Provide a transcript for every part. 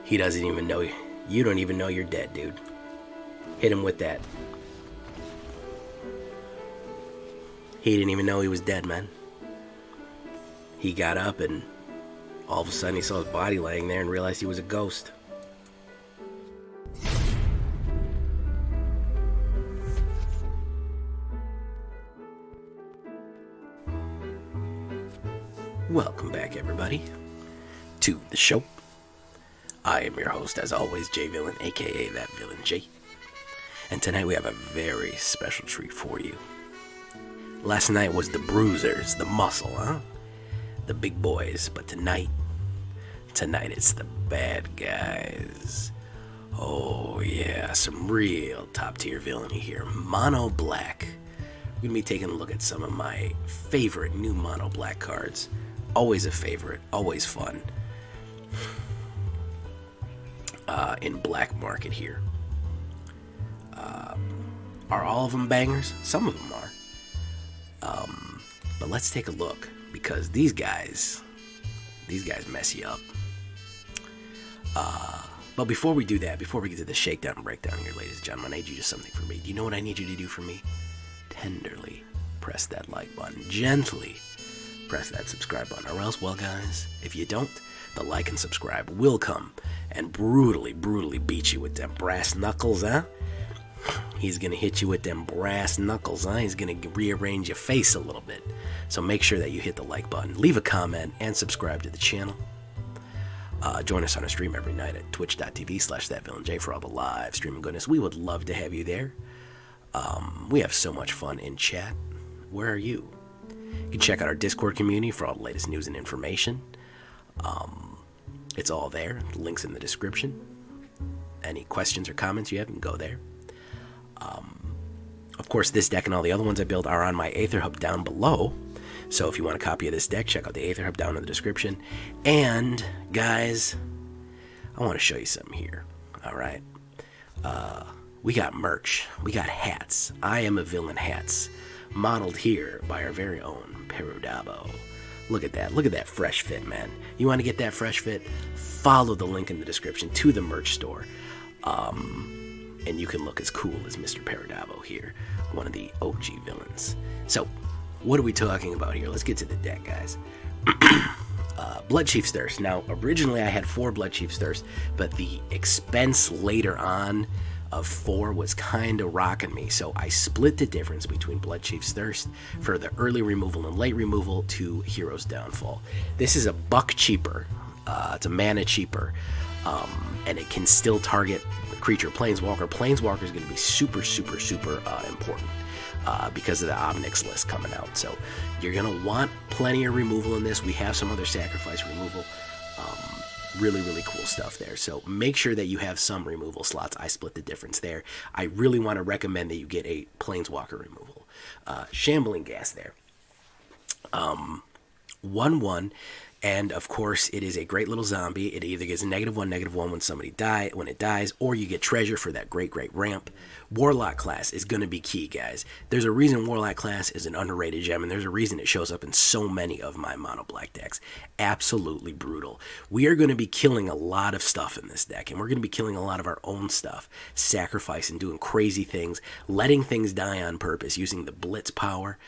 He doesn't even know. You don't even know you're dead, dude. Hit him with that. He didn't even know he was dead, man. He got up and all of a sudden he saw his body laying there and realized he was a ghost. Welcome back, everybody, to the show. I am your host, as always, J Villain, aka That Villain J. And tonight we have a very special treat for you. Last night was the bruisers, the muscle, huh? The big boys. But tonight it's the bad guys. Oh yeah, some real top tier villainy here. Mono black. We're gonna be taking a look at some of my favorite new mono black cards. Always a favorite, always fun. In black market here. Are all of them bangers? Some of them are. But let's take a look, because these guys mess you up. But before we do that, before we get to the shakedown and breakdown here, ladies and gentlemen, I need you to do something for me. Do you know what I need you to do for me? Tenderly press that like button. Gently press that subscribe button. Or else, well guys, if you don't, the like and subscribe will come and brutally beat you with them brass knuckles, huh? He's gonna hit you with them brass knuckles, huh? He's gonna rearrange your face a little bit. So make sure that you hit the like button, leave a comment, and subscribe to the channel. Join us on a stream every night at twitch.tv/thatvillainj for all the live streaming goodness. We would love to have you there. We have so much fun in chat. Where are you? You can check out our Discord community for all the latest news and information. It's all there. The link's in the description. Any questions or comments you have, you can go there. Of course, this deck and all the other ones I build are on my AetherHub down below. So if you want a copy of this deck, check out the AetherHub down in the description. And, guys, I want to show you something here. All right. We got merch. We got hats. I Am a Villain hats. Modeled here by our very own Perudabo. Look at that. Look at that fresh fit, man. You want to get that fresh fit? Follow the link in the description to the merch store. And you can look as cool as Mr. Perudabo here, one of the OG villains. So, what are we talking about here? Let's get to the deck, guys. Bloodchief's Thirst. Now, originally I had 4 Bloodchief's Thirst, but the expense later on of 4 was kind of rocking me, so I split the difference between Bloodchief's Thirst for the early removal and late removal to Hero's Downfall. This is $1 cheaper. It's a mana cheaper, and it can still target the creature Planeswalker. Planeswalker is going to be super important because of the Omnix list coming out. So you're going to want plenty of removal in this. We have some other sacrifice removal. Really cool stuff there. So make sure that you have some removal slots. I split the difference there. I really want to recommend that you get a Planeswalker removal. Shambling Ghast there. 1/1. And of course, it is a great little zombie. It either gets -1/-1 when it dies, or you get treasure for that great ramp. Warlock Class is going to be key, guys. There's a reason Warlock Class is an underrated gem, and there's a reason it shows up in so many of my mono black decks. Absolutely brutal. We are going to be killing a lot of stuff in this deck, and we're going to be killing a lot of our own stuff, sacrificing, doing crazy things, letting things die on purpose, using the blitz power.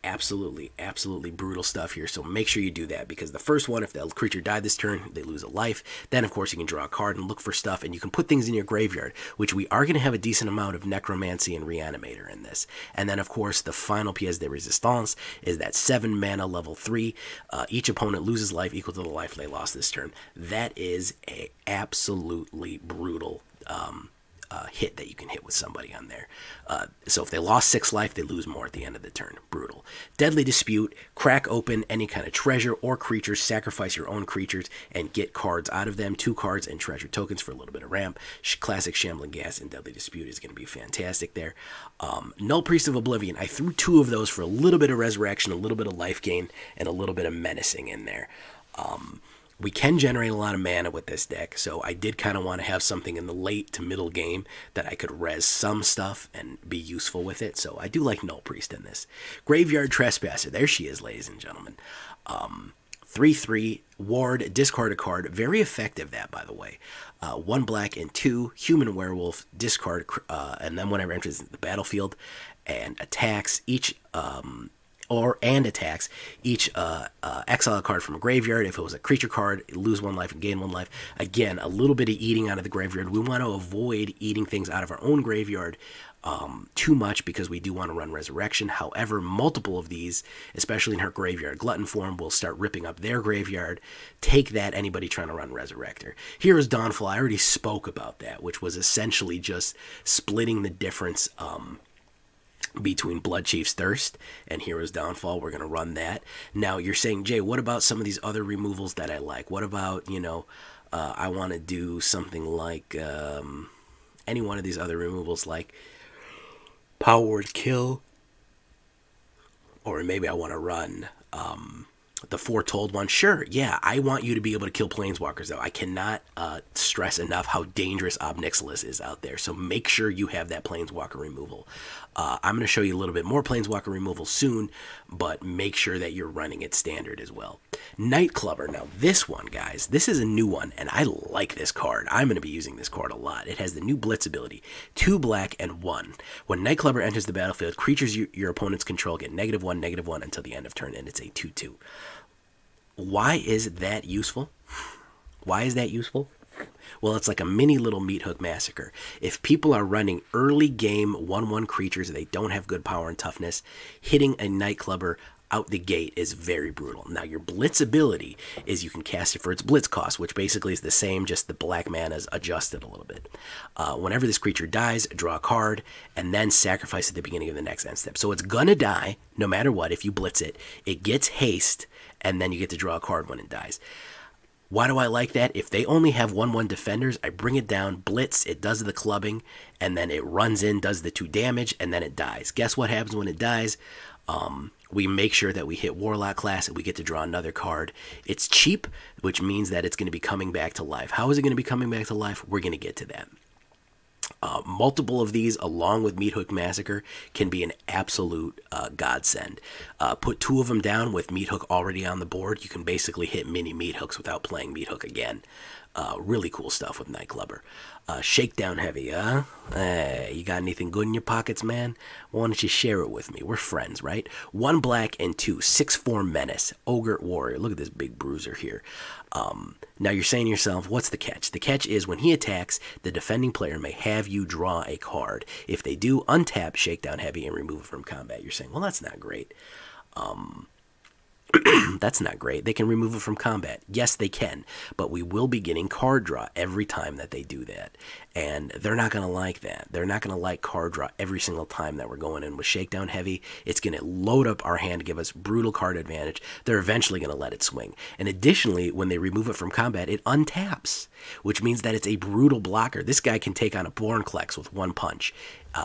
Absolutely brutal stuff here, so make sure you do that, because the first one, if the creature died this turn, they lose a life. Then of course you can draw a card and look for stuff, and you can put things in your graveyard, which we are going to have a decent amount of Necromancy and Reanimator in this. And then of course the final pièce de résistance is that 7 mana level 3. Each opponent loses life equal to the life they lost this turn. That is a absolutely brutal hit that you can hit with somebody on there. So if they lost 6 life, they lose more at the end of the turn. Brutal. Deadly Dispute, crack open any kind of treasure or creatures, sacrifice your own creatures, and get cards out of them. 2 cards and treasure tokens for a little bit of ramp. Classic Shambling Ghast and Deadly Dispute is going to be fantastic there. Nullpriest of Oblivion, I threw 2 of those for a little bit of resurrection, a little bit of life gain, and a little bit of menacing in there. We can generate a lot of mana with this deck, so I did kind of want to have something in the late to middle game that I could res some stuff and be useful with it, so I do like Nullpriest in this. Graveyard Trespasser, there she is, ladies and gentlemen. 3/3, Ward, discard a card. Very effective, that, by the way. 1 black and 2, human werewolf, discard, and then whenever it enters the battlefield and attacks, each exile a card from a graveyard. If it was a creature card, lose 1 life and gain 1 life. Again, a little bit of eating out of the graveyard. We want to avoid eating things out of our own graveyard too much, because we do want to run Resurrection. However, multiple of these, especially in her graveyard glutton form, will start ripping up their graveyard. Take that, anybody trying to run Resurrector. Here is Dawnfall. I already spoke about that, which was essentially just splitting the difference between Bloodchief's Thirst and Hero's Downfall. We're going to run that. Now, you're saying, Jay, what about some of these other removals that I like? What about, I want to do something like any one of these other removals, like Power Word Kill, or maybe I want to run the Foretold one. Sure, yeah, I want you to be able to kill Planeswalkers, though. I cannot stress enough how dangerous Ob Nixilis is out there, so make sure you have that Planeswalker removal. I'm going to show you a little bit more Planeswalker removal soon, but make sure that you're running it standard as well. Nightclubber. Now, this one, guys, this is a new one, and I like this card. I'm going to be using this card a lot. It has the new Blitz ability, 2 black and 1. When Nightclubber enters the battlefield, creatures your opponents control get -1/-1 until the end of turn, and it's a 2/2. Why is that useful? Why is that useful? Well, it's like a mini little Meathook Massacre. If people are running early game 1/1 creatures and they don't have good power and toughness, hitting a Nightclubber out the gate is very brutal. Now, your Blitz ability is you can cast it for its Blitz cost, which basically is the same, just the black mana is adjusted a little bit. Whenever this creature dies, draw a card, and then sacrifice at the beginning of the next end step. So it's gonna die, no matter what, if you Blitz it. It gets haste, and then you get to draw a card when it dies. Why do I like that? If they only have 1/1 defenders, I bring it down, Blitz, it does the clubbing, and then it runs in, does the 2 damage, and then it dies. Guess what happens when it dies? We make sure that we hit Warlock Class and we get to draw another card. It's cheap, which means that it's going to be coming back to life. How is it going to be coming back to life? We're going to get to that. Multiple of these, along with Meathook Massacre, can be an absolute godsend. Put 2 of them down with Meathook already on the board. You can basically hit mini Meathooks without playing Meathook again. Really cool stuff with Nightclubber. Shakedown Heavy, huh? Hey, you got anything good in your pockets, man? Why don't you share it with me? We're friends, right? 1 black and 2, 6/4 Menace, Ogre Warrior. Look at this big bruiser here. Now you're saying to yourself, what's the catch? The catch is when he attacks, the defending player may have you draw a card. If they do, untap Shakedown Heavy and remove it from combat. You're saying, well, that's not great. That's not great. They can remove it from combat. Yes, they can, but we will be getting card draw every time that they do that, and they're not going to like that. They're not going to like card draw every single time that we're going in with Shakedown Heavy. It's going to load up our hand to give us brutal card advantage. They're eventually going to let it swing, and additionally, when they remove it from combat, it untaps, which means that it's a brutal blocker. This guy can take on a Bornklex with 1 punch.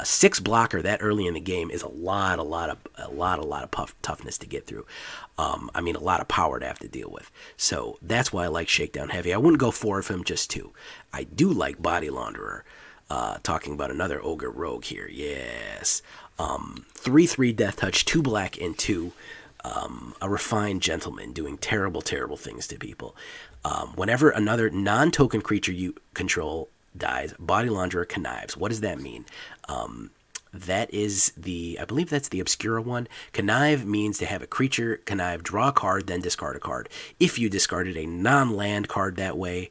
6 blocker that early in the game is a lot of toughness to get through. A lot of power to have to deal with. So that's why I like Shakedown Heavy. I wouldn't go 4 of him, just 2. I do like Body Launderer. Talking about another Ogre Rogue here. Yes. 3/3 Death Touch, 2 black and 2. A refined gentleman doing terrible things to people. Whenever another non-token creature you control dies, Body Launderer connives. What does that mean? That is I believe that's the Obscura one. Connive means to have a creature connive, draw a card, then discard a card. If you discarded a non-land card that way,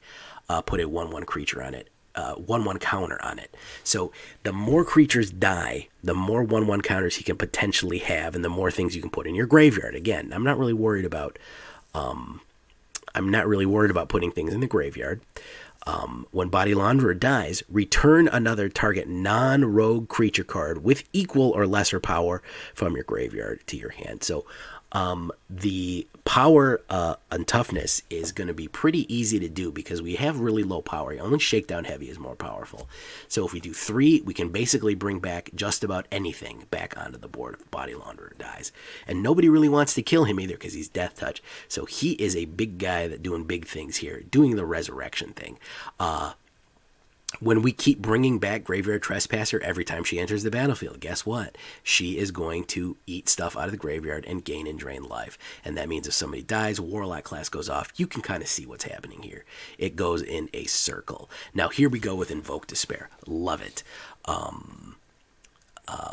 put a 1/1 creature on it. 1/1 counter on it. So the more creatures die, the more 1/1 counters he can potentially have, and the more things you can put in your graveyard. Again, I'm not really worried about putting things in the graveyard. When Body Launderer dies, return another target non-rogue creature card with equal or lesser power from your graveyard to your hand. So the power and toughness is going to be pretty easy to do because we have really low power. Only Shakedown Heavy is more powerful. So if we do 3, we can basically bring back just about anything back onto the board if Body Launderer dies. And nobody really wants to kill him either because he's Death Touch. So he is a big guy that doing big things here, doing the resurrection thing. when we keep bringing back Graveyard Trespasser every time she enters the battlefield, guess what? She is going to eat stuff out of the graveyard and gain and drain life. And that means if somebody dies, Warlock Class goes off. You can kind of see what's happening here. It goes in a circle. Now, here we go with Invoke Despair. Love it.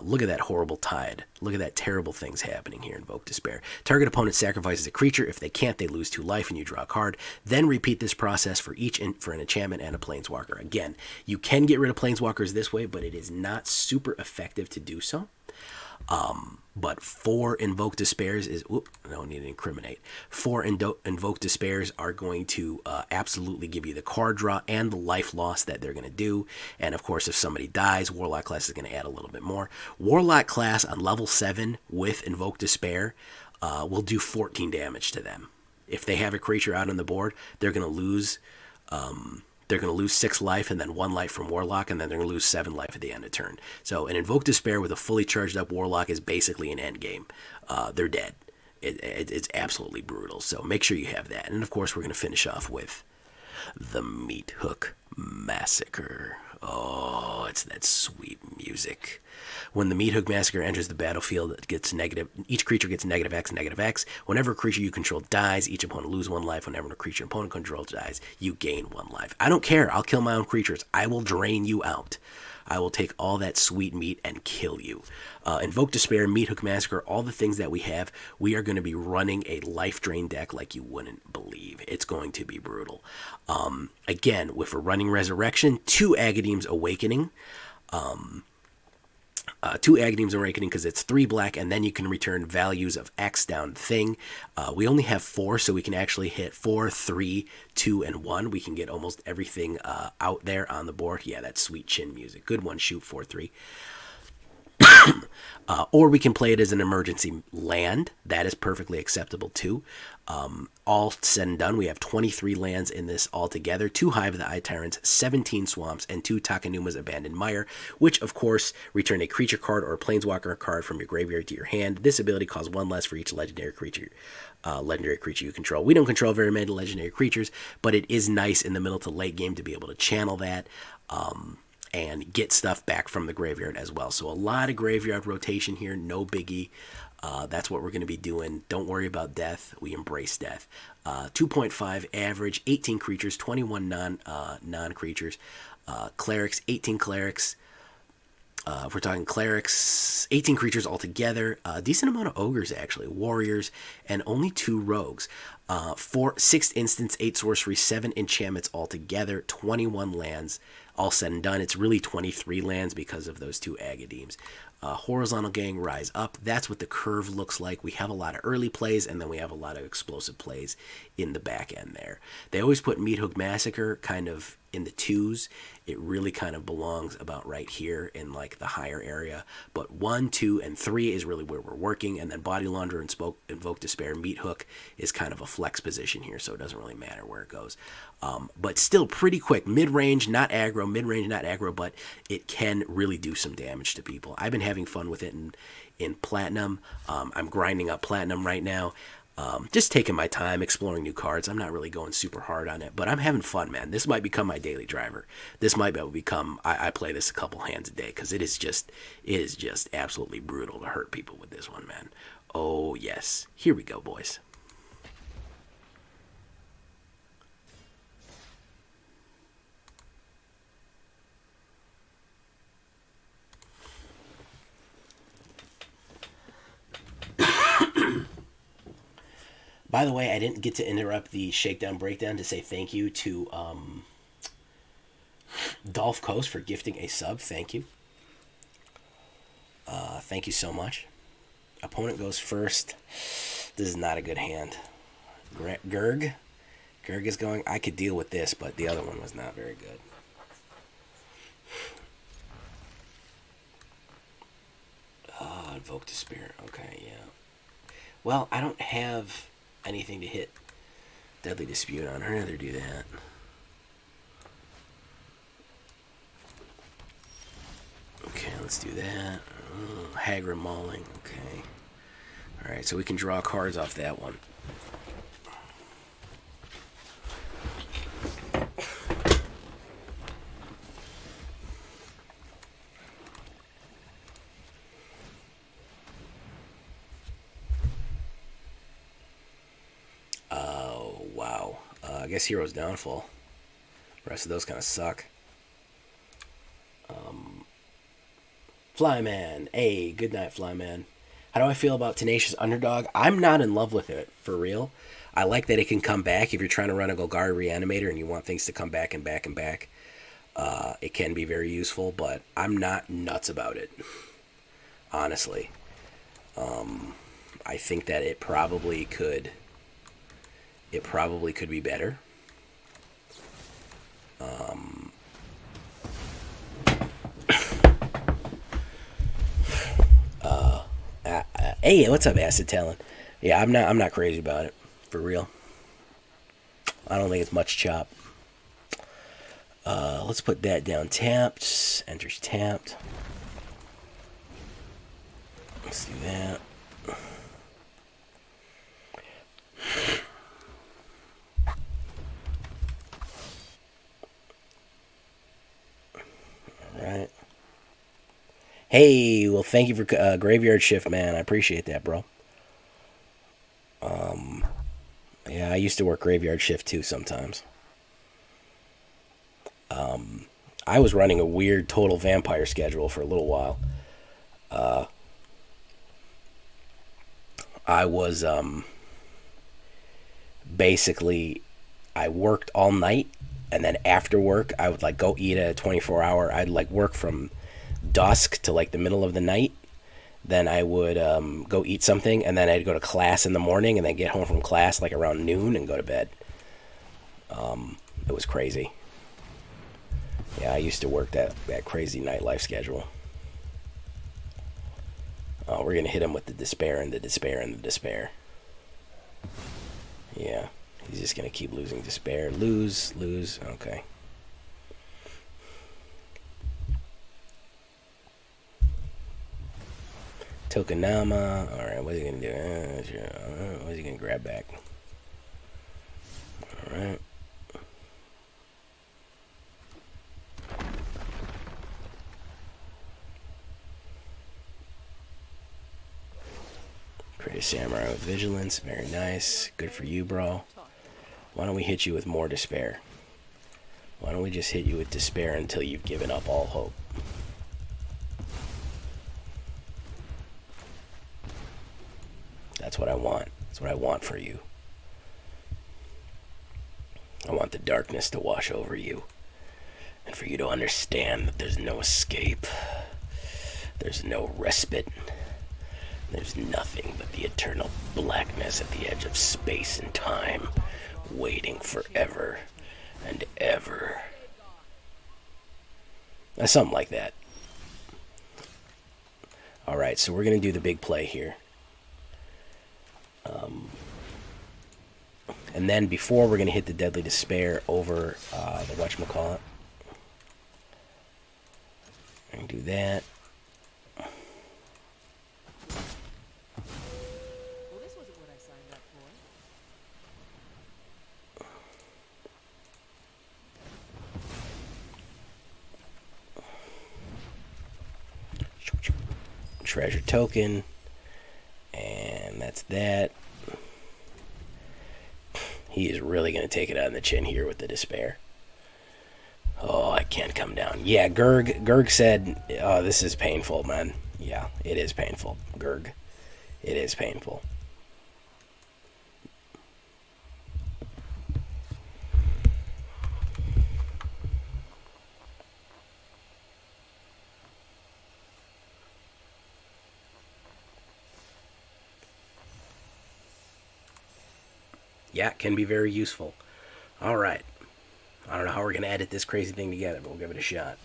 Look at that horrible tide. Look at that terrible things happening here in Invoke Despair. Target opponent sacrifices a creature. If they can't, they lose 2 life and you draw a card. Then repeat this process for for an enchantment and a planeswalker. Again, you can get rid of planeswalkers this way, but it is not super effective to do so. But 4 Invoke Despairs is... Whoop, I don't need to incriminate. 4 Invoke Despairs are going to absolutely give you the card draw and the life loss that they're going to do. And, of course, if somebody dies, Warlock Class is going to add a little bit more. Warlock Class on level 7 with Invoke Despair will do 14 damage to them. If they have a creature out on the board, they're going to lose... they're going to lose 6 life and then 1 life from Warlock, and then they're going to lose 7 life at the end of turn. So an Invoke Despair with a fully charged up Warlock is basically an end game. They're dead. It's absolutely brutal. So make sure you have that. And of course, we're going to finish off with the Meathook Massacre. Oh, it's that sweet music. When the Meathook Massacre enters the battlefield, it gets negative. Each creature gets -X. Whenever a creature you control dies, each opponent loses 1 life. Whenever a creature opponent controls dies, you gain 1 life. I don't care. I'll kill my own creatures. I will drain you out. I will take all that sweet meat and kill you. Invoke Despair, Meathook Massacre, all the things that we have, we are going to be running a life drain deck like you wouldn't believe. It's going to be brutal. Again, if we're running Resurrection, 2 Agadeem's Awakening. 2 Agadeem's Awakening because it's 3 black, and then you can return values of X down thing. We only have 4, so we can actually hit 4, 3, 2, and 1. We can get almost everything out there on the board. Yeah, that's sweet chin music. Good one, shoot 4, 3. Or we can play it as an emergency land. That is perfectly acceptable too. All said and done, we have 23 lands in this altogether. 2 Hive of the Eye Tyrants, 17 Swamps, and 2 Takenuma's Abandoned Mire, which of course return a creature card or a planeswalker card from your graveyard to your hand. This ability costs 1 less for each legendary creature you control. We don't control very many legendary creatures, but it is nice in the middle to late game to be able to channel that. And get stuff back from the graveyard as well. So a lot of graveyard rotation here, no biggie. That's what we're going to be doing. Don't worry about death. We embrace death. 2.5 average, 18 creatures, 21 non-creatures. Clerics, 18 clerics. If we're talking clerics, 18 creatures altogether. A decent amount of ogres, actually. Warriors, and only 2 rogues. 6 instants, 8 sorcery, 7 enchantments altogether. 21 lands. All said and done, it's really 23 lands because of those 2 Agadeems. Horizontal Gang, Rise Up. That's what the curve looks like. We have a lot of early plays, and then we have a lot of explosive plays in the back end there. They always put Meathook Massacre kind of in the 2s. It really kind of belongs about right here in like the higher area. But 1, 2, and 3 is really where we're working. And then Body Launderer and Invoke Despair, Meathook is kind of a flex position here, so it doesn't really matter where it goes. But still pretty quick. Mid-range, not aggro, but it can really do some damage to people. I've been having fun with it in Platinum. I'm grinding up Platinum right now. Just taking my time, exploring new cards. I'm not really going super hard on it, but I'm having fun, man. This might become my daily driver. This might become, I play this a couple hands a day, because it is just absolutely brutal to hurt people with this one, man. Oh, yes. Here we go, boys. By the way, I didn't get to interrupt the Shakedown Breakdown to say thank you to Dolph Coast for gifting a sub. Thank you. Thank you so much. Opponent goes first. This is not a good hand. Gurg is going. I could deal with this, but the other one was not very good. Invoke Despair. Okay, yeah. Well, I don't have anything to hit Deadly Dispute on. I'd rather do that. Okay, let's do that. Hagra Mauling. Okay. Alright, so we can draw cards off that one. I guess Hero's Downfall. The rest of those kind of suck. Flyman. Hey, good night, Flyman. How do I feel about Tenacious Underdog? I'm not in love with it, for real. I like that it can come back if you're trying to run a Golgari Reanimator and you want things to come back and back and back. It can be very useful, but I'm not nuts about it, honestly. I think that it probably could be better. Hey, what's up, Acid Talon? Yeah, I'm not crazy about it, for real. I don't think it's much chop. Let's put that down tapped. Enters tapped. Let's do that. Alright. Hey, well, thank you for Graveyard Shift, man. I appreciate that, bro. Yeah, I used to work Graveyard Shift, too, sometimes. I was running a weird Total Vampire schedule for a little while. I was, basically, I worked all night, and then after work, I would, like, go eat a 24-hour. I'd, like, work from dusk to, like, the middle of the night. Then I would go eat something, and then I'd go to class in the morning, and then get home from class, like, around noon and go to bed. It was crazy. Yeah, I used to work that crazy nightlife schedule. Oh, we're going to hit him with the despair and the despair and the despair. Yeah, he's just going to keep losing despair. Lose. Okay. Takenuma. Alright, what's he going to do? What's he going to grab back? Alright. Create a samurai with vigilance. Very nice. Good for you, bro. Why don't we hit you with more despair? Why don't we just hit you with despair until you've given up all hope? That's what I want. That's what I want for you. I want the darkness to wash over you. And for you to understand that there's no escape. There's no respite. There's nothing but the eternal blackness at the edge of space and time, waiting forever and ever. Something like that. Alright, so we're going to do the big play here. And then before we're going to hit the Deadly Despair over the whatchamacallit. I'm going to do that. Treasure token, and that's that. He is really going to take it on the chin here with the despair. Oh, I can't come down. Yeah, Gurg said, oh, this is painful, man. Yeah, it is painful, Gurg. It is painful. Yeah, it can be very useful. Alright. I don't know how we're going to edit this crazy thing together, but we'll give it a shot.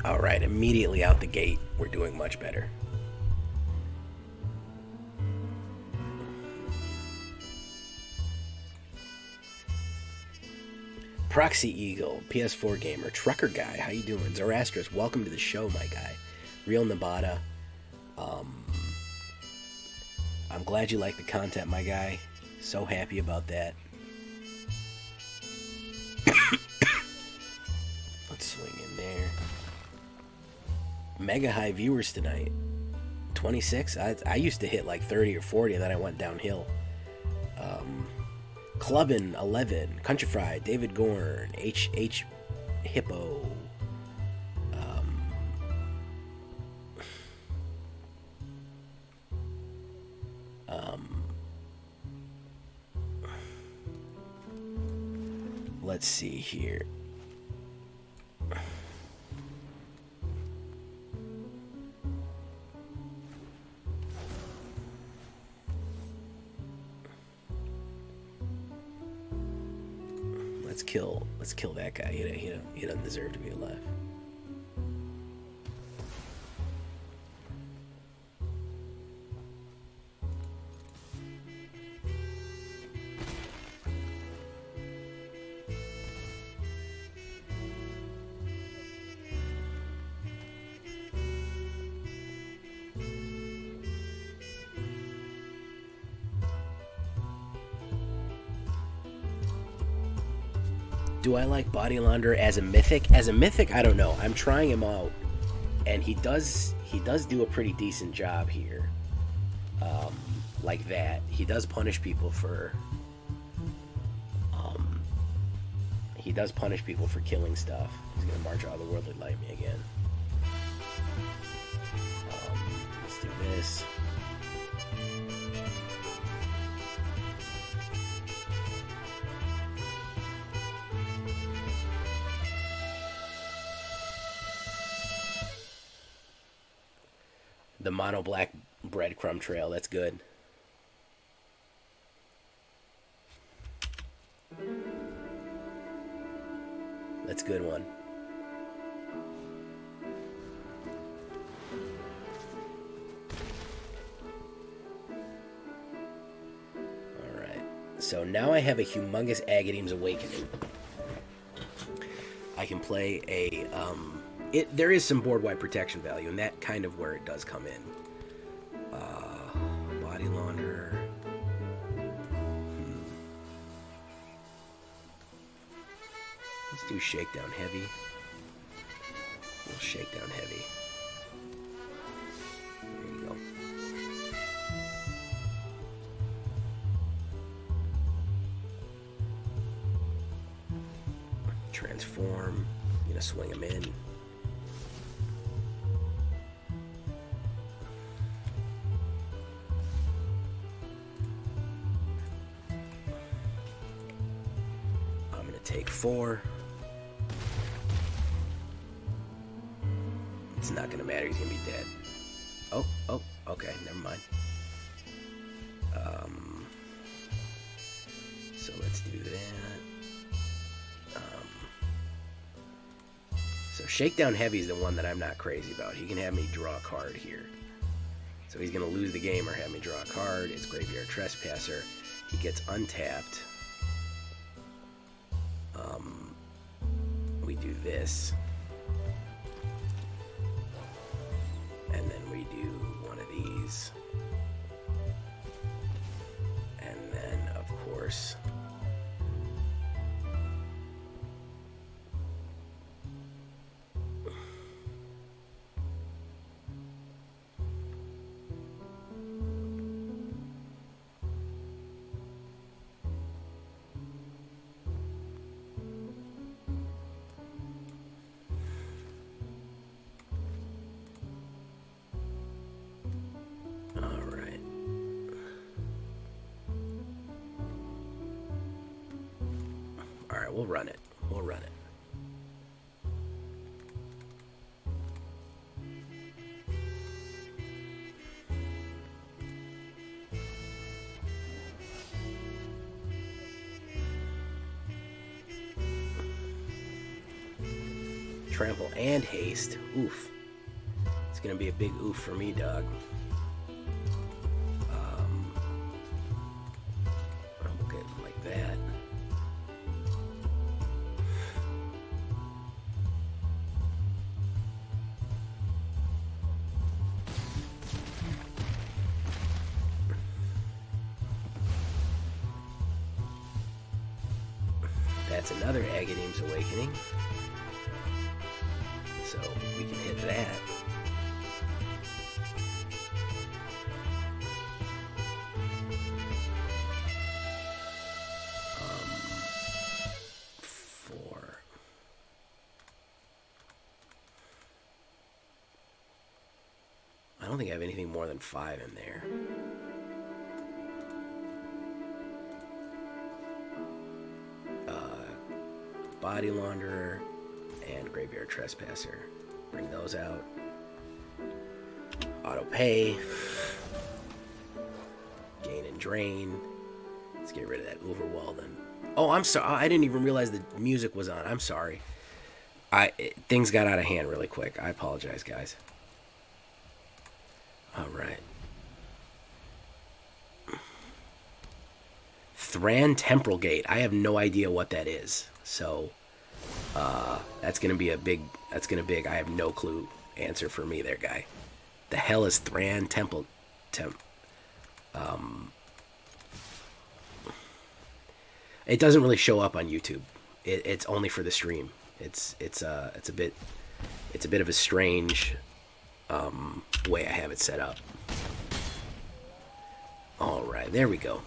All right, immediately out the gate, we're doing much better. Proxy Eagle, PS4 gamer, Trucker Guy, how you doing? Zoroastrus, welcome to the show, my guy. Real Nevada, I'm glad you like the content, my guy. So happy about that. Let's swing in there. Mega high viewers tonight. 26? I used to hit like 30 or 40 and then I went downhill. Clubbin 11, Country Fried, David Gorn, H Hippo. Let's see here. Let's kill that guy. He doesn't deserve to be alive. Do I like Body Launderer as a mythic? As a mythic, I don't know. I'm trying him out, and he does do a pretty decent job here. Like that, he does punish people for. He does punish people for killing stuff. He's gonna march out of the worldly light me again. Let's do this. The mono black breadcrumb trail, that's good. That's a good one. Alright, so now I have a humongous Agadeem's Awakening. I can play a there is some board-wide protection value, and that kind of where it does come in. Body Launderer. Let's do Shakedown Heavy. We'll Shakedown Heavy. There you go. Transform. I'm gonna swing him in. Take 4. It's not gonna matter, he's gonna be dead. Oh, okay, never mind. So let's do that. So Shakedown Heavy is the one that I'm not crazy about. He can have me draw a card here. So he's gonna lose the game or have me draw a card. It's Graveyard Trespasser. He gets untapped. We do this, and then we do one of these, and then of course we'll run it. We'll run it. trample, and haste. Oof. It's gonna be a big oof for me, dog. We'll get like that. That's another Agadeem's Awakening. So we can hit that. Four. I don't think I have anything more than 5 in there. Body Launderer and Graveyard Trespasser. Bring those out. Auto pay. Gain and drain. Let's get rid of that overwhelm then. Oh, I'm sorry. I didn't even realize the music was on. I'm sorry. Things got out of hand really quick. I apologize, guys. All right. Thran Temporal Gate. I have no idea what that is. So, that's gonna be a big. I have no clue. Answer for me, there, guy. The hell is Thran Temple? It doesn't really show up on YouTube. It's only for the stream. It's a bit of a strange way I have it set up. All right, there we go.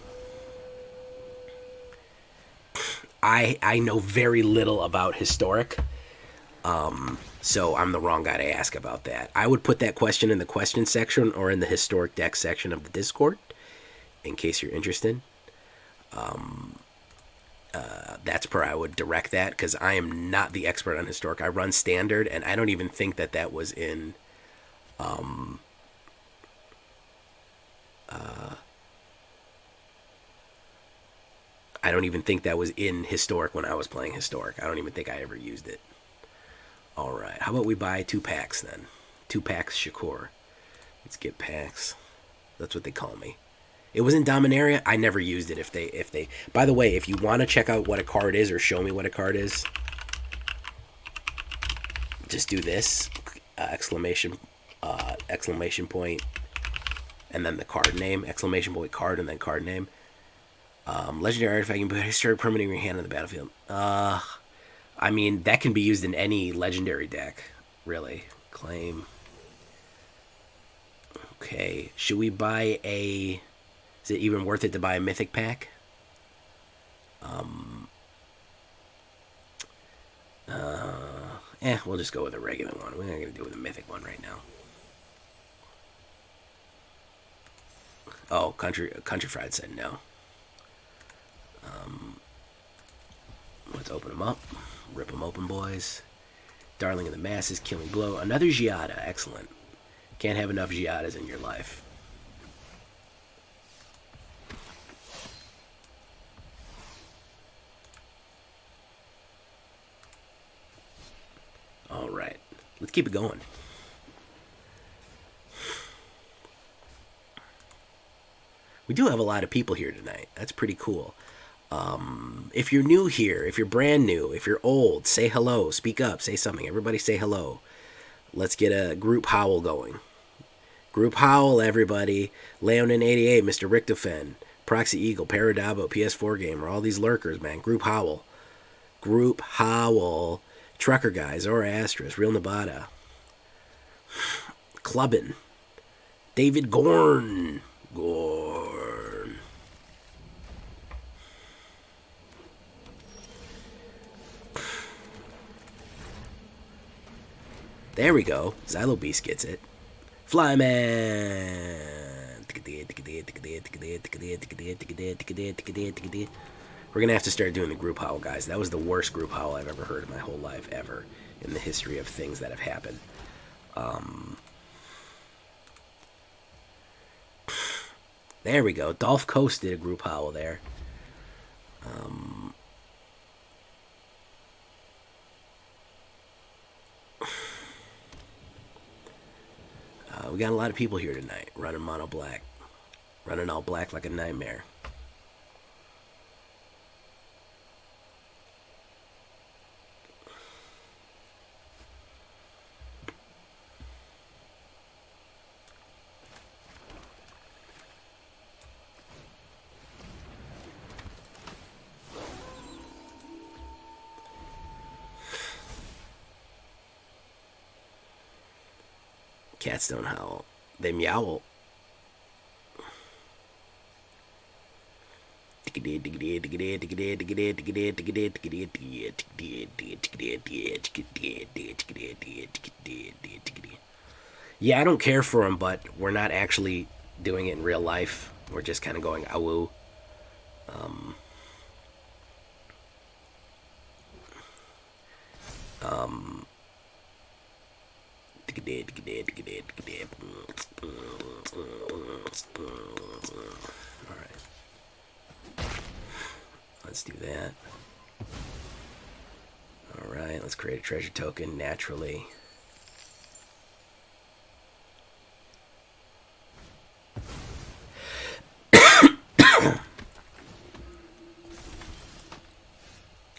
I know very little about Historic, so I'm the wrong guy to ask about that. I would put that question in the question section or in the Historic Deck section of the Discord, in case you're interested. That's where I would direct that, because I am not the expert on Historic. I run Standard, and I don't even think that was in... I don't even think that was in Historic when I was playing Historic. I don't even think I ever used it. Alright, how about we buy 2 packs then? 2 packs Shakur. Let's get packs. That's what they call me. It was in Dominaria. I never used it. If they. By the way, if you want to check out what a card is or show me what a card is, just do this. Exclamation point. And then the card name. Exclamation point card and then card name. Legendary artifact, you can put historic permanent in your hand on the battlefield. I mean, that can be used in any legendary deck, really. Claim. Okay, should we buy a... Is it even worth it to buy a mythic pack? We'll just go with a regular one. We're not going to do it with a mythic one right now. Oh, Country Fried said no. Let's open them up. Rip them open, boys. Darling of the Masses, Killing Blow. Another Giada. Excellent. Can't have enough Giadas in your life. Alright. Let's keep it going. We do have a lot of people here tonight. That's pretty cool. If you're new here, if you're brand new, if you're old, say hello, speak up, say something. Everybody say hello. Let's get a group howl going. Group howl, everybody. Leonin88, Mr. Richtofen, Proxy Eagle, Paradabo, PS4 Gamer, all these lurkers, man. Group howl. Group howl. Trucker Guys, Zoroastrus, Real Nevada. Clubbin. David Gorn. There we go. Xylo Beast gets it. Flyman. We're going to have to start doing the group howl, guys. That was the worst group howl I've ever heard in my whole life, ever, in the history of things that have happened. There we go. Dolph Coast did a group howl there. We got a lot of people here tonight running mono black. Running all black like a nightmare. Cats don't howl. They meow. Yeah, I don't care for them, but we're not actually doing it in real life. We're just kind of going awoo. Alright. Let's do that. Alright, let's create a treasure token naturally.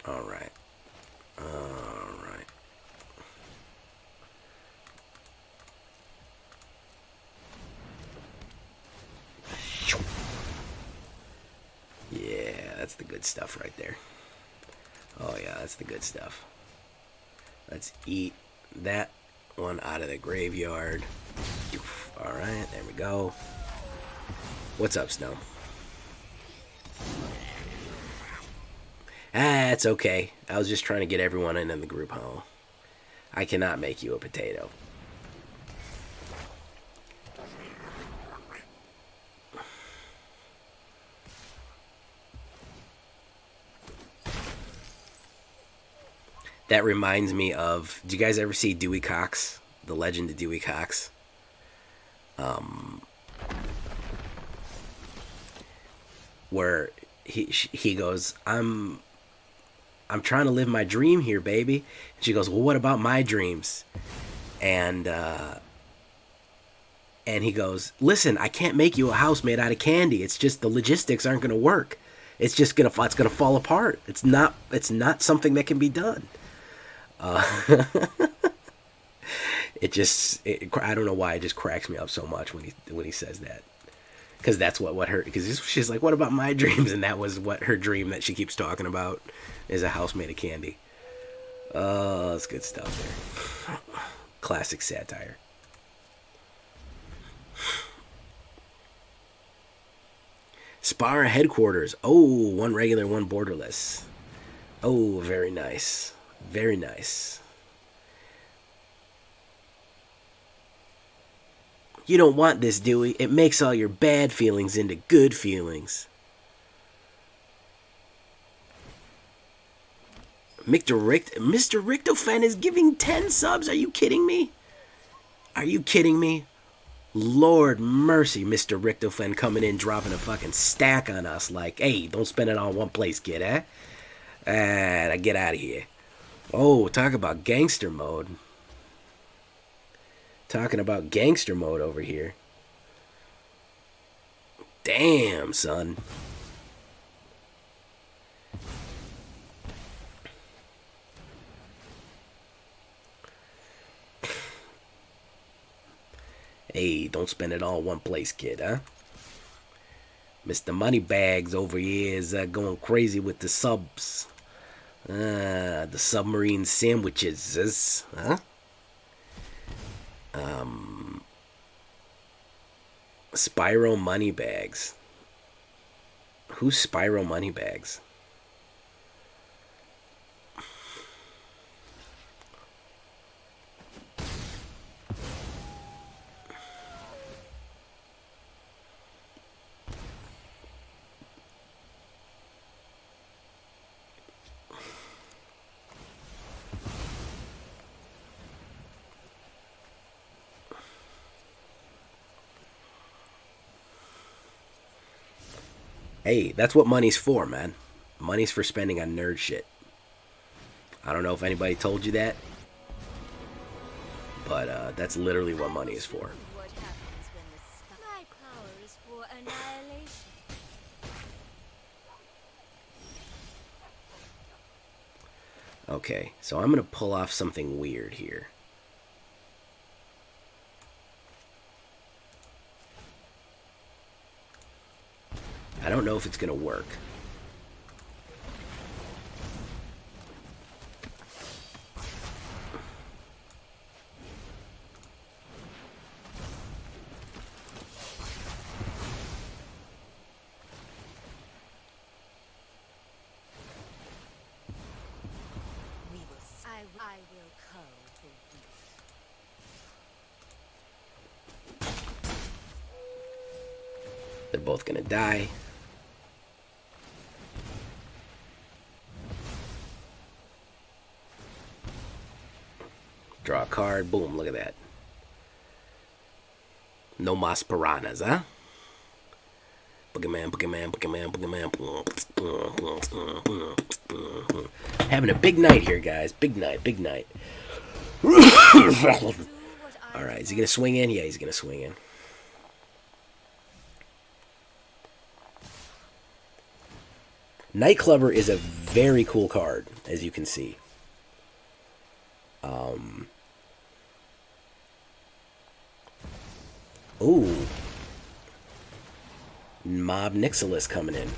Alright. Alright. Yeah, that's the good stuff right there. Oh yeah, that's the good stuff. Let's eat that one out of the graveyard. Alright, there we go. What's up, Snow? Ah, it's okay. I was just trying to get everyone in the group home. I cannot make you a potato. That reminds me of... Do you guys ever see Dewey Cox? The Legend of Dewey Cox? Where he goes, I'm trying to live my dream here, baby. And she goes, well, what about my dreams? And he goes, listen, I can't make you a house made out of candy. It's just the logistics aren't going to work. It's just gonna fall apart. It's not something that can be done. I don't know why it just cracks me up so much when he says that. Because that's because she's like, what about my dreams? And that was what her dream that she keeps talking about is a house made of candy. Oh, that's good stuff there. Classic satire. Spara headquarters. Oh, one regular, one borderless. Oh, very nice. Very nice. You don't want this, Dewey. It makes all your bad feelings into good feelings. Mr. Richtofen is giving 10 subs. Are you kidding me? Are you kidding me? Lord mercy, Mr. Richtofen coming in, dropping a fucking stack on us like, hey, don't spend it all in one place, kid, eh? And get out of here. Oh, talk about gangster mode. Talking about gangster mode over here. Damn, son. Hey, don't spend it all in one place, kid, huh? Mr. Moneybags over here is going crazy with the subs. The submarine sandwiches, huh? Spyro Moneybags. Who's Spyro Moneybags? Hey, that's what money's for, man. Money's for spending on nerd shit. I don't know if anybody told you that, but that's literally what money is for. Okay, so I'm going to pull off something weird here. I don't know if it's going to work. They're both going to die. Draw a card. Boom, look at that. No mas piranhas, huh? Boogeyman, boogeyman, boogeyman, boogeyman. Having a big night here, guys. Big night, big night. Alright, is he going to swing in? Yeah, he's going to swing in. Nightclubber is a very cool card, as you can see. Ooh. Mob Nixilis coming in.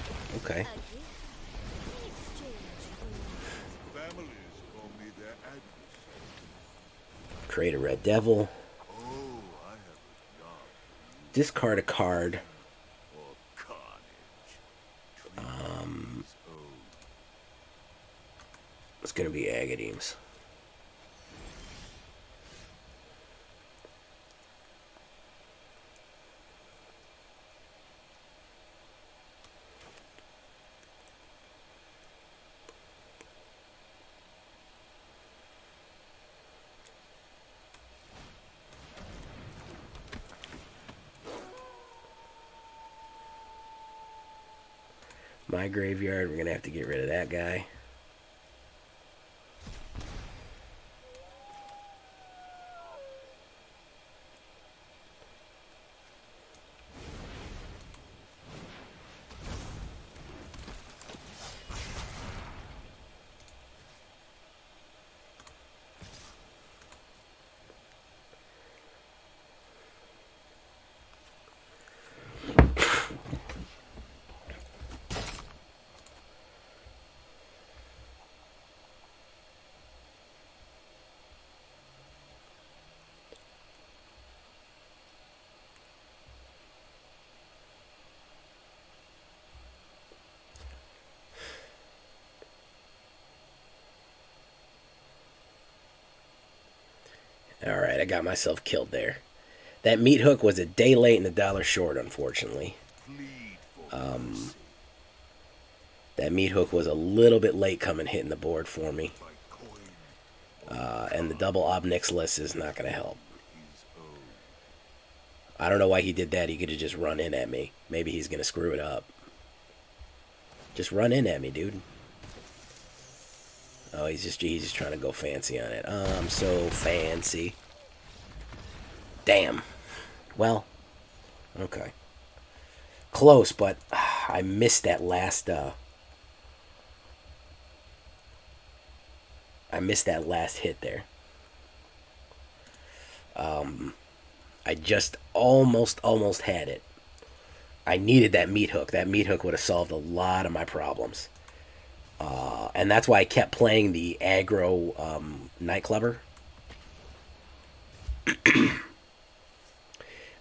Okay. Create a red devil. Discard a card. It's going to be Agadeem's. My graveyard, we're going to have to get rid of that guy. Alright, I got myself killed there. That Meathook was a day late and $1 short, unfortunately. That Meathook was a little bit late coming hitting the board for me. And the double Obnixilis is not going to help. I don't know why he did that. He could have just run in at me. Maybe he's going to screw it up. Just run in at me, dude. Oh, he's just trying to go fancy on it. I'm so fancy. Damn. Well, okay. Close, but I missed that last hit there. I just almost had it. I needed that Meathook. That Meathook would have solved a lot of my problems. And that's why I kept playing the aggro Nightclubber.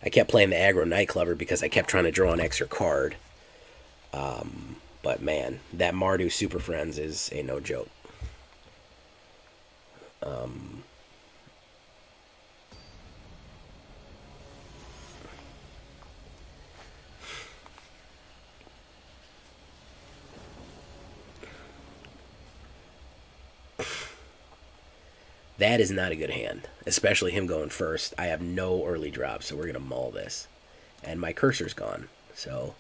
I kept playing the aggro Nightclubber because I kept trying to draw an extra card. But man, that Mardu Super Friends is a no joke. That is not a good hand, especially him going first. I have no early drop, so we're going to mull this. And my cursor's gone, so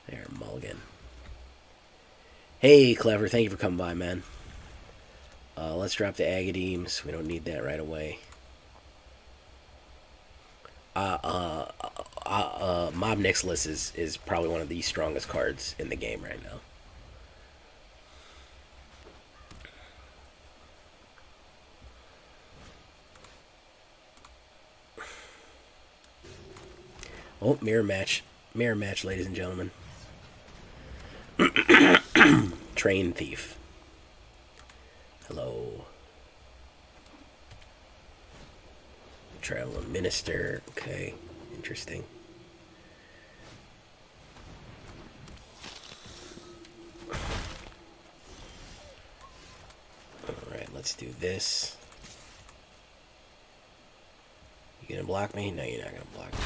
there, mulligan. Hey, Clever, thank you for coming by, man. Let's drop the Agadeems. We don't need that right away. Mob Nixilis is probably one of the strongest cards in the game right now. Oh, mirror match. Mirror match, ladies and gentlemen. Train thief. Hello. Traveling minister. Okay, interesting. Alright, let's do this. You gonna block me? No, you're not gonna block me.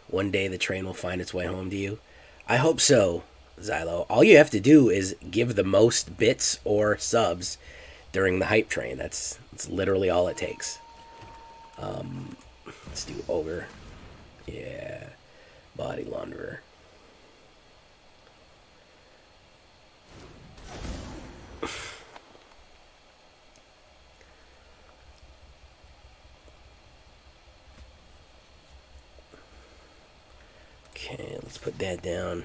One day the train will find its way home to you. I hope so, Xylo. All you have to do is give the most bits or subs during the hype train. That's literally all it takes. Let's do Ogre. Yeah. Body Launderer. Okay, let's put that down.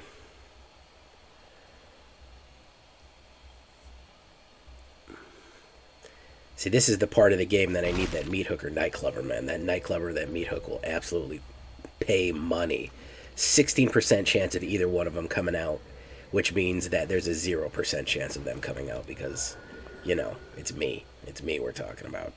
See, this is the part of the game that I need that Meathook or Nightclubber, man. That Nightclubber, that Meathook will absolutely pay money. 16% chance of either one of them coming out, which means that there's a 0% chance of them coming out because, you know, it's me. It's me we're talking about.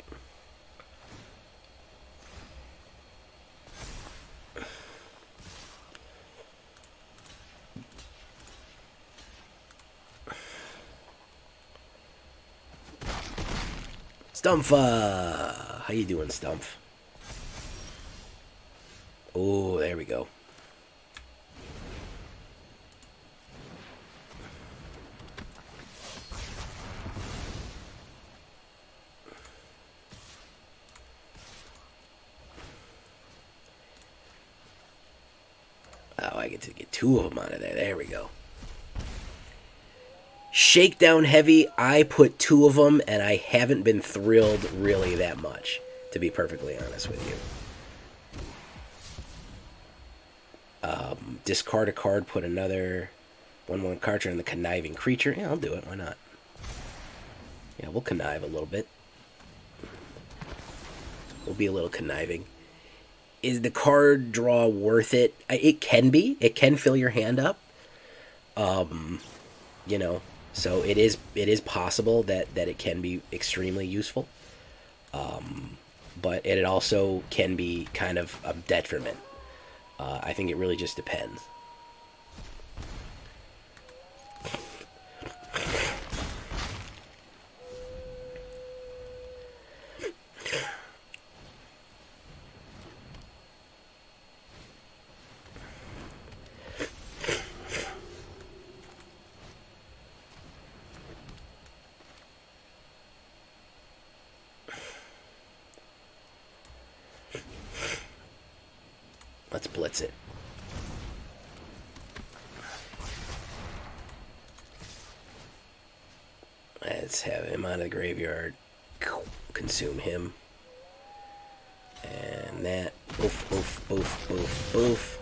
STUMFA! How you doing, Stumpf? Oh, there we go. Oh, I get to get two of them out of there. There we go. Shakedown Heavy, I put two of them, and I haven't been thrilled really that much, to be perfectly honest with you. Discard a card, put another 1/1 card on the Conniving Creature. Yeah, I'll do it. Why not? Yeah, we'll connive a little bit. We'll be a little conniving. Is the card draw worth it? It can be. It can fill your hand up. You know, so it is possible that it can be extremely useful. But it also can be kind of a detriment. I think it really just depends. Let's blitz it. Let's have him out of the graveyard. Consume him. And that. Boof, boof, boof, boof, boof.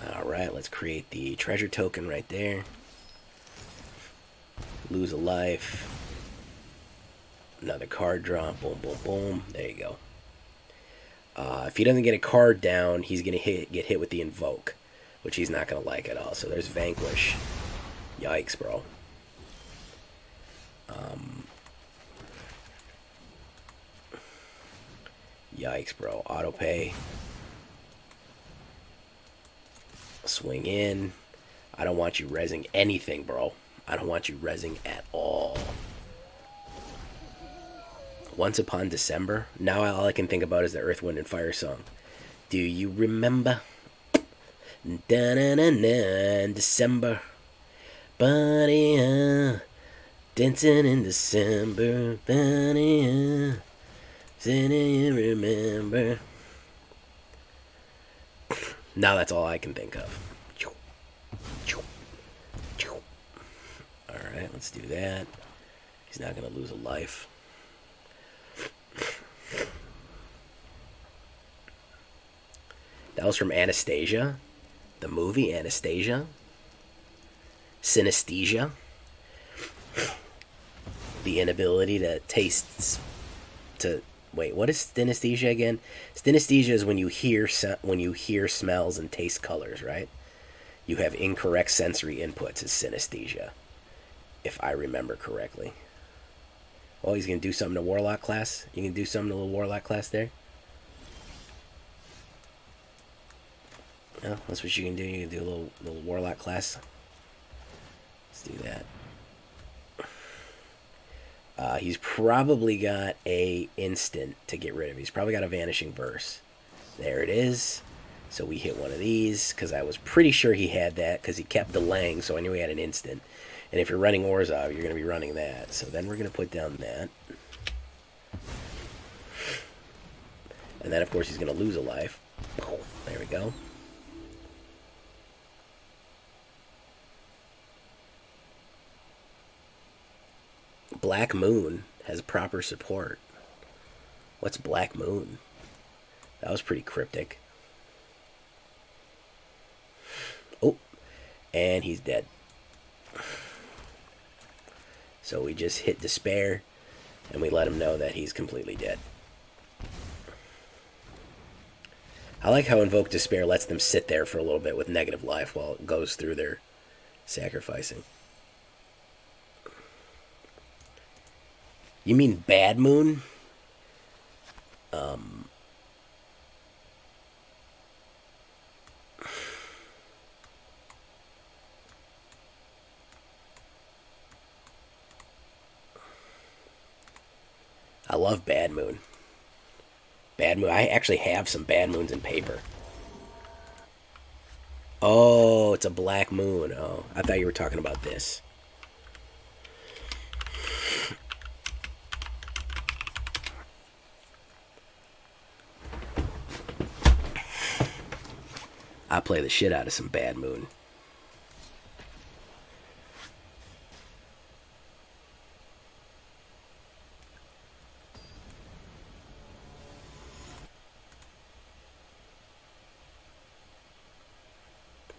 Alright, let's create the treasure token right there. Lose a life. Another card draw. Boom, boom, boom. There you go. If he doesn't get a card down, he's going to get hit with the Invoke, which he's not going to like at all. So there's Vanquish. Yikes, bro. Yikes, bro. Autopay. Swing in. I don't want you rezzing anything, bro. I don't want you rezzing at all. Once Upon December. Now all I can think about is the Earth, Wind, and Fire song. Do you remember? Da-na-na-na, December. Buddy, dancing in December. Buddy, do you remember? Now that's all I can think of. Alright, let's do that. He's not going to lose a life. That was from Anastasia, the movie Anastasia. Synesthesia. The inability to taste... Wait, what is synesthesia again? Synesthesia is when you hear smells and taste colors, right? You have incorrect sensory inputs is synesthesia, if I remember correctly. Oh, he's going to do something to Warlock Class? You can do something to the Warlock Class there? Oh, that's what you can do. You can do a little Warlock Class. Let's do that. He's probably got a instant to get rid of. He's probably got a Vanishing Verse. There it is. So we hit one of these, because I was pretty sure he had that, because he kept delaying, so I knew he had an instant. And if you're running Orzhov, you're going to be running that. So then we're going to put down that. And then, of course, he's going to lose a life. There we go. Black Moon has proper support. What's Black Moon? That was pretty cryptic. Oh, and he's dead. So we just hit Despair, and we let him know that he's completely dead. I like how Invoke Despair lets them sit there for a little bit with negative life while it goes through their sacrificing. You mean Bad Moon? I love Bad Moon. Bad Moon. I actually have some Bad Moons in paper. Oh, it's a Black Moon. Oh, I thought you were talking about this. I play the shit out of some Bad Moon.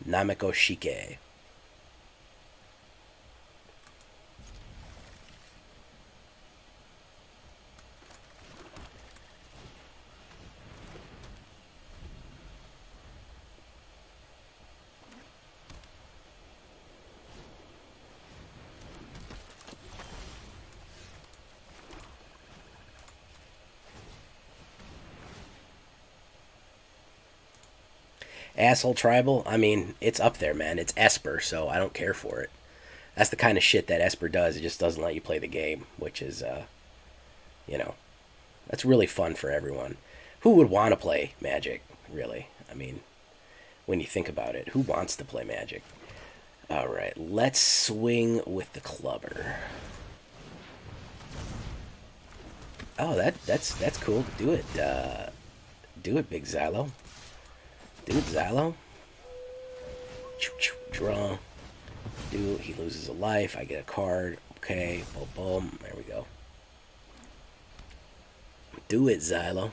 Nameko Shike. Asshole Tribal, I mean, it's up there, man. It's Esper, so I don't care for it. That's the kind of shit that Esper does. It just doesn't let you play the game, which is, you know, that's really fun for everyone. Who would want to play Magic, really? I mean, when you think about it, who wants to play Magic? All right, let's swing with the Clubber. Oh, that's cool. Do it, Big Xylo. Do it, Xylo. Draw. Do. He loses a life. I get a card. Okay. Boom, boom. There we go. Do it, Xylo.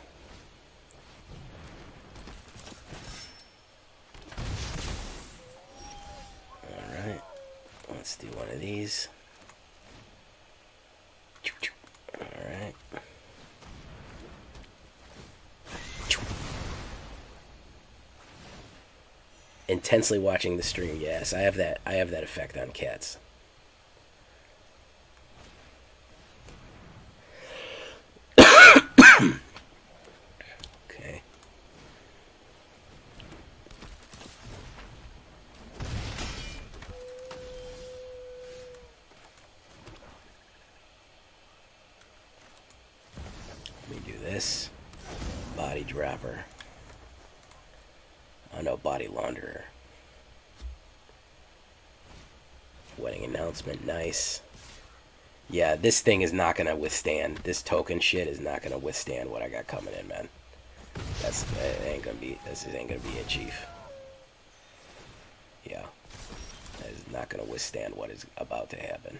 Alright. Let's do one of these. Alright. Intensely watching the stream. Yes, I have that effect on cats. Okay. Let me do this. Body Dropper. Oh no, Body Launderer. Wedding Announcement, nice. Yeah, this thing is not gonna withstand. This token shit is not gonna withstand what I got coming in, man. This ain't gonna be it, Chief. Yeah. That is not gonna withstand what is about to happen.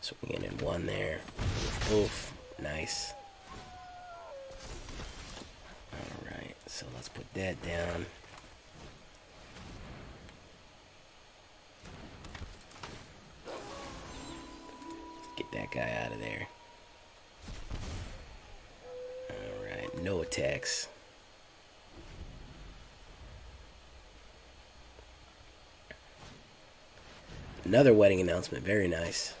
Swinging in one there. Oof. Nice. Alright, so let's put that down. Get that guy out of there. Alright, no attacks. Another wedding announcement, very nice.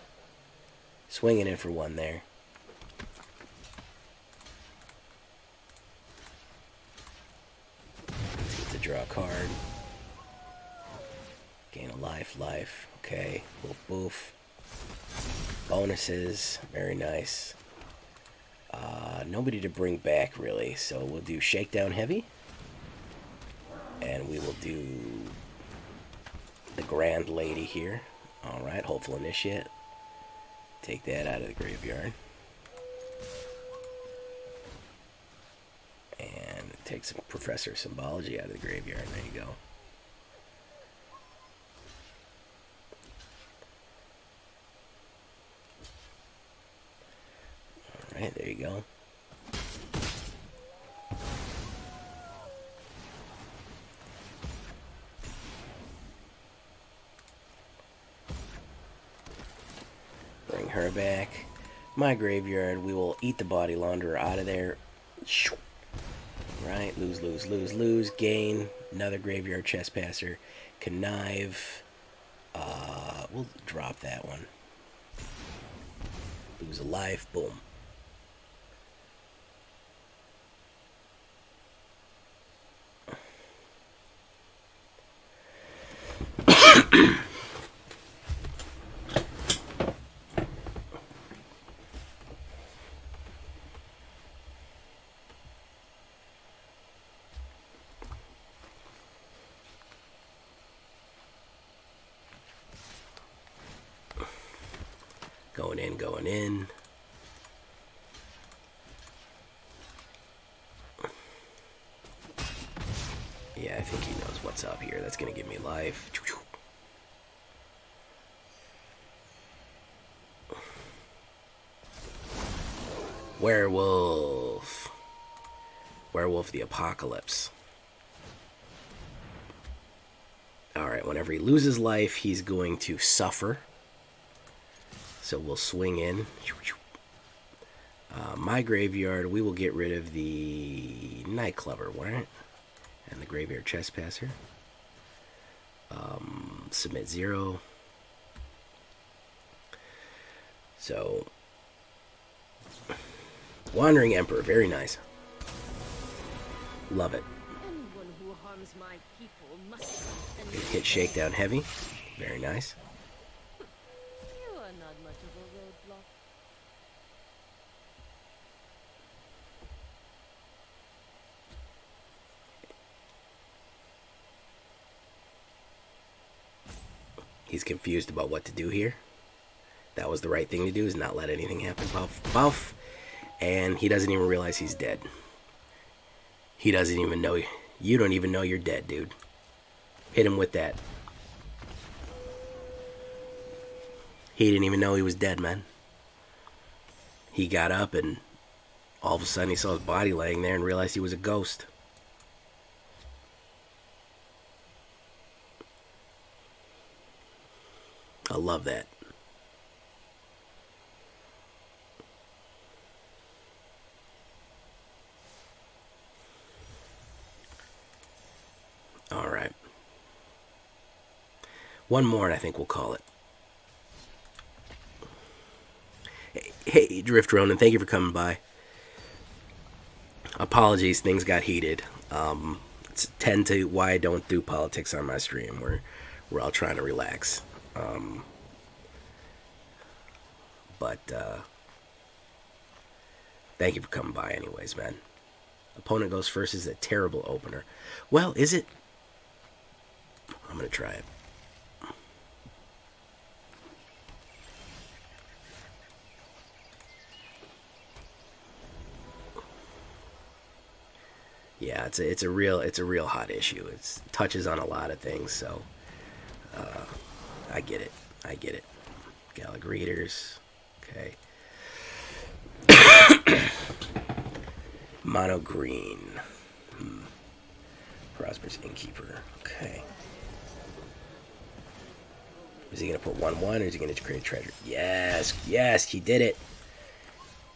Swinging in for one there. Let's get to draw a card. Gain a life. Okay, boof. Bonuses, very nice. Nobody to bring back, really, so we'll do Shakedown Heavy. And we will do the Grand Lady here. Alright, Hopeful Initiate. Take that out of the graveyard. And take some Professor Symbology out of the graveyard. There you go. Alright, there you go. Bring her back. My graveyard, we will eat the Body Launderer out of there. Right, lose. Gain another Graveyard Trespasser. Connive. We'll drop that one. Lose a life. Boom. Going in. Yeah, I think he knows what's up here. That's going to give me life. Werewolf. Werewolf the Apocalypse. Alright, whenever he loses life, he's going to suffer. So we'll swing in. My graveyard, we will get rid of the Nightclubber, right? And the Graveyard Trespasser. Submit 0. So, Wandering Emperor, very nice. Love it. Hit Shakedown Heavy, very nice. He's confused about what to do here. That was the right thing to do, is not let anything happen. Buff. And he doesn't even realize he's dead. He doesn't even know. You don't even know you're dead, dude. Hit him with that. He didn't even know he was dead, man. He got up and all of a sudden he saw his body laying there and realized he was a ghost. I love that. All right. One more and I think we'll call it. Hey, Drift Ronin, thank you for coming by. Apologies, things got heated. It's tend to why I don't do politics on my stream. We're We're all trying to relax. But thank you for coming by anyways, man. Opponent goes first is a terrible opener. Well, is it? I'm going to try it. Yeah, it's a real hot issue. It touches on a lot of things, so I get it. Gallic readers, okay. Mono green, Prosperous Innkeeper, okay. Is he gonna put 1/1 or is he gonna create a treasure? Yes, he did it.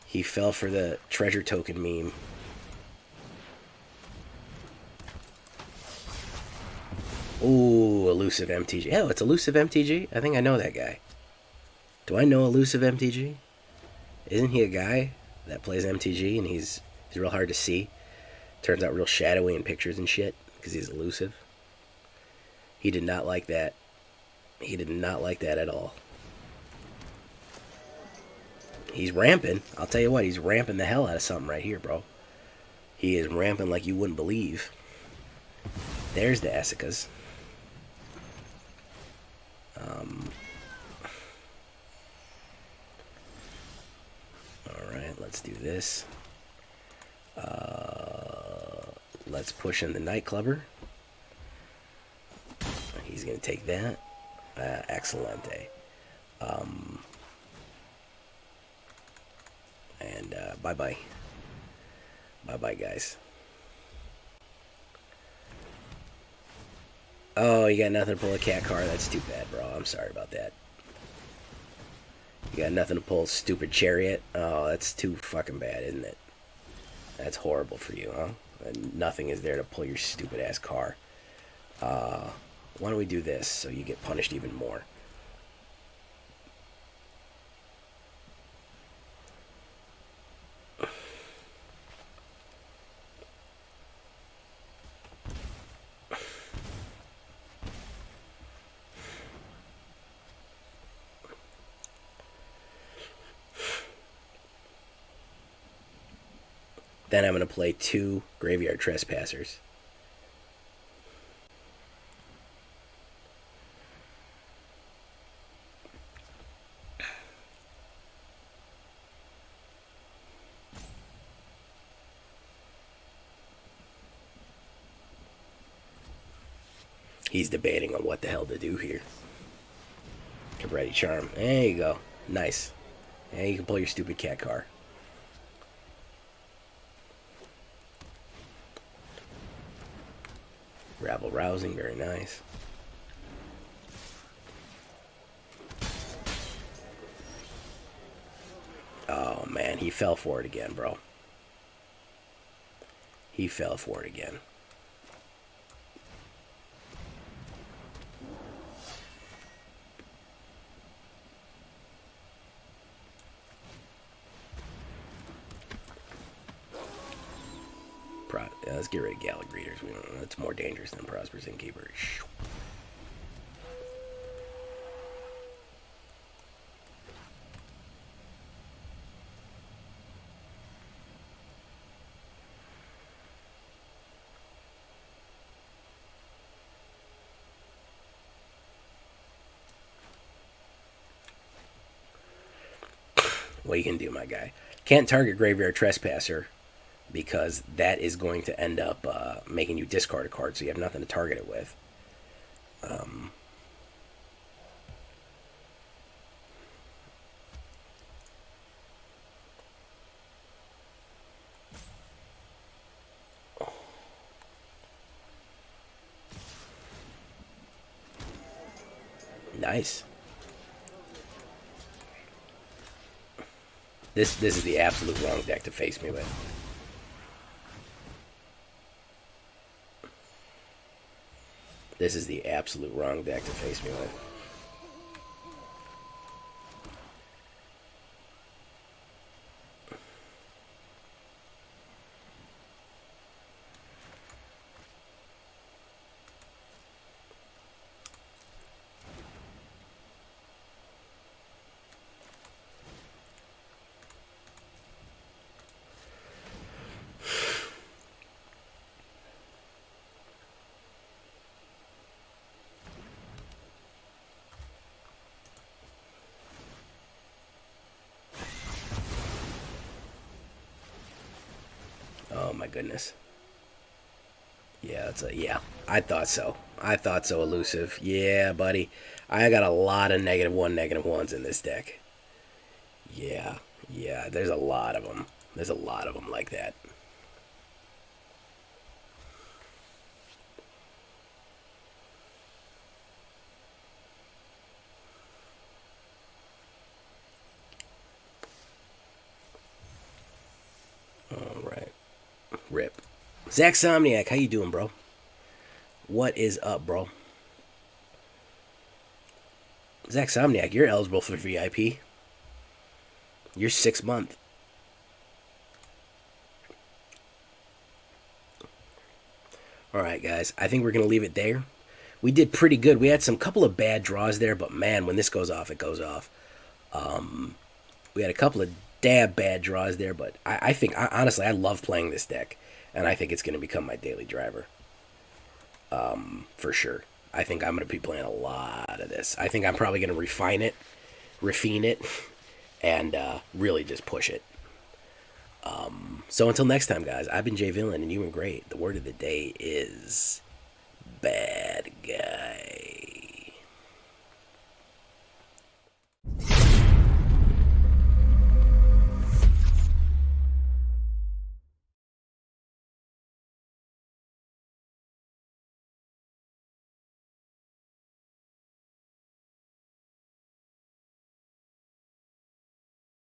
He fell for the treasure token meme. Ooh, elusive MTG. Oh, it's elusive MTG? I think I know that guy. Do I know elusive MTG? Isn't he a guy that plays MTG and he's real hard to see? Turns out real shadowy in pictures and shit because he's elusive. He did not like that. He did not like that at all. He's ramping. I'll tell you what, he's ramping the hell out of something right here, bro. He is ramping like you wouldn't believe. There's the Asicas. Alright, let's do this. Let's push in the Nightclubber. He's going to take that. Excelente. And bye-bye. Bye-bye, guys. Oh, you got nothing to pull a cat card? That's too bad, bro. I'm sorry about that. You got nothing to pull stupid chariot? Oh, that's too fucking bad, isn't it? That's horrible for you, huh? And nothing is there to pull your stupid ass car. Why don't we do this so you get punished even more? Then I'm going to play 2 Graveyard Trespassers. He's debating on what the hell to do here. Ready Charm. There you go. Nice. And you can pull your stupid cat car. Rabble Rousing, very nice. Oh man, he fell for it again, bro. He fell for it again. Let's get rid of Gallic Readers. That's more dangerous than Prosperous Innkeeper. What you can do, my guy. Can't target Graveyard Trespasser because that is going to end up making you discard a card, so you have nothing to target it with. Nice. This is the absolute wrong deck to face me with. This is the absolute wrong deck to face me with. Oh my goodness. Yeah, yeah. I thought so. I thought so, Elusive. Yeah, buddy. I got a lot of -1, -1s in this deck. Yeah, yeah. There's a lot of them. There's a lot of them like that. All right. Rip. Zach Somniac, how you doing, bro? What is up, bro? Zach Somniac, you're eligible for VIP. You're 6 month. All right, guys. I think we're gonna leave it there. We did pretty good. We had some couple of bad draws there, but man, when this goes off, it goes off. We had a couple of bad draws there, but I think honestly I love playing this deck, and I think it's gonna become my daily driver. For sure. I think I'm going to be playing a lot of this. I think I'm probably going to refine it, and really just push it. So until next time, guys, I've been Jay Villain, and you've been great. The word of the day is bad guy.